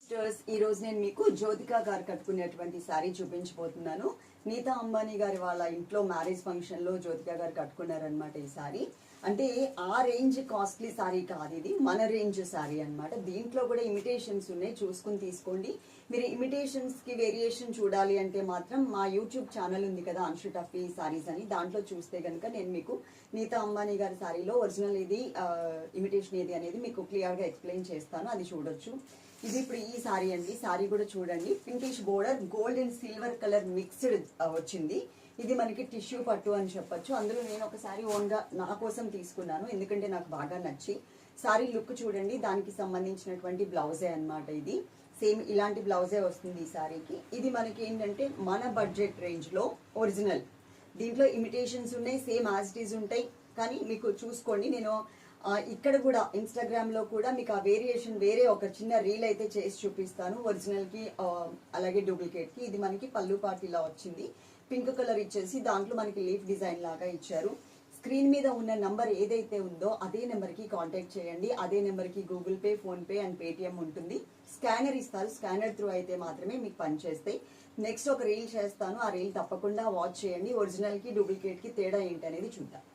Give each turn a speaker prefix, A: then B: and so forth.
A: Sisters, ఈ రోజు నేను మీకు జ్యోతిక గారు కట్టుకునేటువంటి శారీ చూపించబోతున్నాను. నీతా అంబానీ గారి వాళ్ళ ఇంట్లో మ్యారేజ్ ఫంక్షన్ లో జ్యోతిక గారు కట్టుకున్నారనమాట ఈ శారీ. అంటే ఆ రేంజ్ కాస్ట్లీ శారీ కాదు, ఇది మన రేంజ్ శారీ అనమాట. దీంట్లో కూడా ఇమిటేషన్స్ ఉన్నాయి, చూసుకుని తీసుకోండి. మీరు ఇమిటేషన్స్ కి వేరియేషన్ చూడాలి అంటే మాత్రం మా యూట్యూబ్ ఛానల్ ఉంది కదా, అన్షు టఫీ శారీస్ అని, దాంట్లో చూస్తే కనుక నేను మీకు నీతా అంబానీ గారి శారీలో ఒరిజినల్ ఏది ఇమిటేషన్ ఏది అనేది మీకు క్లియర్ గా ఎక్స్ప్లెయిన్ చేస్తాను, అది చూడొచ్చు. ఇది ఇప్పుడు ఈ శారీ అండి. శారీ కూడా చూడండి, pinkish border, gold and silver colour mixed వచ్చింది. ఇది మనకి టిష్యూ పట్టు అని చెప్పొచ్చు. అందులో నేను ఒక శారీ ఓన్ గా నా కోసం తీసుకున్నాను, ఎందుకంటే నాకు బాగా నచ్చి. శారీ లుక్ చూడండి, దానికి సంబంధించినటువంటి బ్లౌజే అన్నమాట. ఇది సేమ్ ఇలాంటి బ్లౌజే వస్తుంది ఈ శారీకి. ఇది మనకి ఏంటంటే మన బడ్జెట్ రేంజ్ లో ఒరిజినల్. దీంట్లో ఇమిటేషన్స్ ఉన్నాయి, సేమ్ యాజ్ ఇట్ ఈజ్ ఉంటాయి. కానీ మీకు చూసుకోండి, నేను ఇక్కడ కూడా ఇన్స్టాగ్రామ్ లో కూడా మీకు ఆ వేరియేషన్ వేరే ఒక చిన్న రీల్ అయితే చేసి చూపిస్తాను, ఒరిజినల్ కి అలాగే డూప్లికేట్ కి. ఇది మనకి పళ్ళు పార్టీలా వచ్చింది, పింక్ కలర్ ఇచ్చేసి దాంట్లో మనకి లీఫ్ డిజైన్ లాగా ఇచ్చారు. స్క్రీన్ మీద ఉన్న నంబర్ ఏదైతే ఉందో అదే నెంబర్ కి కాంటాక్ట్ చేయండి. అదే నెంబర్ కి Google pay, phone pay and Paytm ఉంటుంది. స్కానర్ ఇస్తారు, స్కానర్ త్రూ అయితే మాత్రమే మీకు పనిచేస్తాయి. నెక్స్ట్ ఒక రీల్ చేస్తాను, ఆ రీల్ తప్పకుండా వాచ్ చేయండి. ఒరిజినల్ కి డూప్లికేట్ కి తేడా ఏంటి అనేది చూద్దాం.